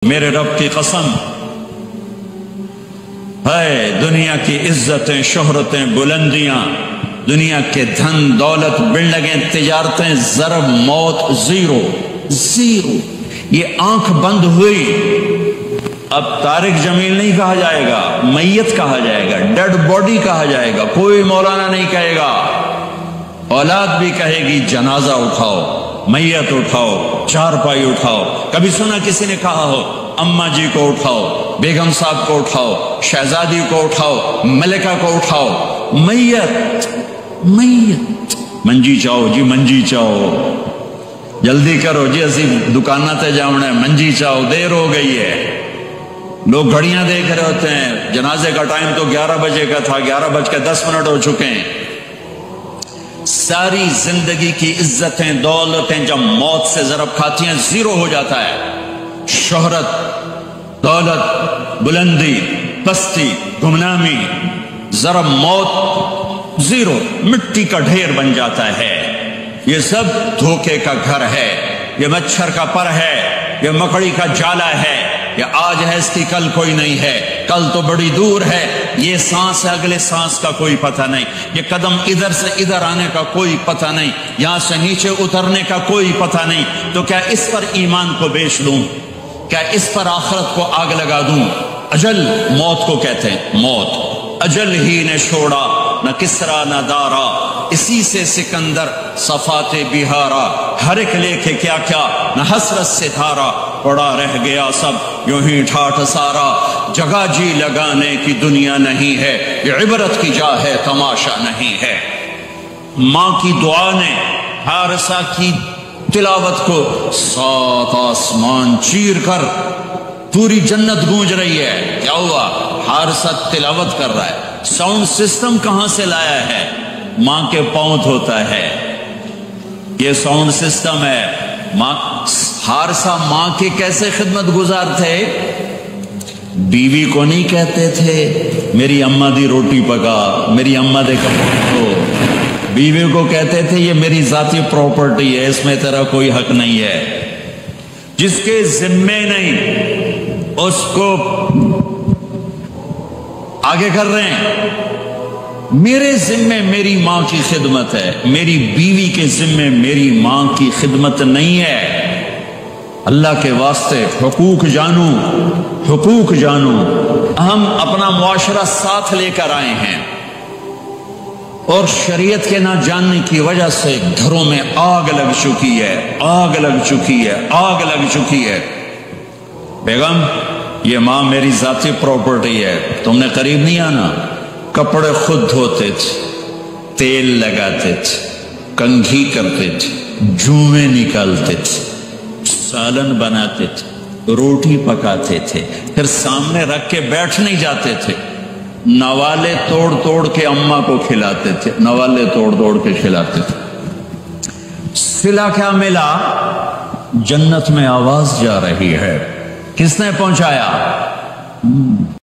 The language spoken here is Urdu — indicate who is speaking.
Speaker 1: میرے رب کی قسم ہے، دنیا کی عزتیں، شہرتیں، بلندیاں، دنیا کے دھن دولت، بلڈنگیں، تجارتیں، ضرب موت زیرو زیرو۔ یہ آنکھ بند ہوئی، اب طارق جمیل نہیں کہا جائے گا، میت کہا جائے گا، ڈیڈ باڈی کہا جائے گا۔ کوئی مولانا نہیں کہے گا، اولاد بھی کہے گی جنازہ اٹھاؤ، میت اٹھاؤ، چارپائی اٹھاؤ۔ کبھی سنا کسی نے کہا ہو اماں جی کو اٹھاؤ، بیگم صاحب کو اٹھاؤ، شہزادی کو اٹھاؤ، ملکہ کو اٹھاؤ؟ میت میت منجی چاہو جی، منجی چاہو، جلدی کرو جی، اسی دکانہ تے جاؤں ہے، منجی چاہو، دیر ہو گئی ہے۔ لوگ گھڑیاں دیکھ رہے ہوتے ہیں، جنازے کا ٹائم تو 11 بجے کا تھا، 11:10 ہو چکے ہیں۔ ساری زندگی کی عزتیں دولتیں جب موت سے ضرب کھاتی ہیں زیرو ہو جاتا ہے۔ شہرت، دولت، بلندی، پستی، گمنامی، ضرب موت زیرو، مٹی کا ڈھیر بن جاتا ہے۔ یہ سب دھوکے کا گھر ہے، یہ مچھر کا پر ہے، یہ مکڑی کا جالا ہے، یہ آج ہے اس کی کل کوئی نہیں ہے، کل تو بڑی دور ہے، یہ سانس ہے اگلے سانس کا کوئی پتہ نہیں، یہ قدم ادھر سے ادھر آنے کا کوئی پتہ نہیں، یہاں سے نیچے اترنے کا کوئی پتہ نہیں۔ تو کیا اس پر ایمان کو بیچ لوں؟ کیا اس پر آخرت کو آگ لگا دوں؟ اجل موت کو کہتے ہیں، موت اجل ہی نے چھوڑا، نہ کسرا نہ دارا، اسی سے سکندر صفات بہارا، ہر ایک لے کے کیا کیا، نہ حسرت سے دھارا، پڑا رہ گیا سب یوں ہی ٹھاٹھ سارا، جگہ جی لگانے کی دنیا نہیں ہے، یہ عبرت کی جا ہے، تماشا نہیں ہے۔ ماں کی دعا نے حارثہ کی تلاوت کو 7 آسمان چیر کر پوری جنت گونج رہی ہے۔ کیا ہوا؟ حارثہ تلاوت کر رہا ہے۔ ساؤنڈ سسٹم کہاں سے لایا ہے؟ ماں کے پاؤں ہوتا ہے، یہ ساؤنڈ سسٹم ہے۔ حارثہ ماں کے کیسے خدمت گزار تھے؟ بیوی کو نہیں کہتے تھے میری اماں دی روٹی پکا، میری اماں دے کپڑے دھو، بیوی کو کہتے تھے یہ میری ذاتی پراپرٹی ہے، اس میں تیرا کوئی حق نہیں ہے۔ جس کے ذمے نہیں اس کو آگے کر رہے ہیں۔ میرے ذمے میری ماں کی خدمت ہے، میری بیوی کے ذمے میری ماں کی خدمت نہیں ہے۔ اللہ کے واسطے حقوق جانو، حقوق جانو۔ ہم اپنا معاشرہ ساتھ لے کر آئے ہیں اور شریعت کے نہ جاننے کی وجہ سے گھروں میں آگ لگ چکی ہے، آگ لگ چکی ہے، آگ لگ چکی ہے۔ بیگم یہ ماں میری ذاتی پراپرٹی ہے، تم نے قریب نہیں آنا۔ کپڑے خود دھوتے تھے، تیل لگاتے تھے، کنگھی کرتے تھے، جوئیں نکالتے تھے، سالن بناتے تھے، روٹی پکاتے تھے، پھر سامنے رکھ کے بیٹھ نہیں جاتے تھے، نوالے توڑ توڑ کے اماں کو کھلاتے تھے، نوالے توڑ توڑ کے کھلاتے تھے۔ صلہ کیا ملا؟ جنت میں آواز جا رہی ہے، کس نے پہنچایا؟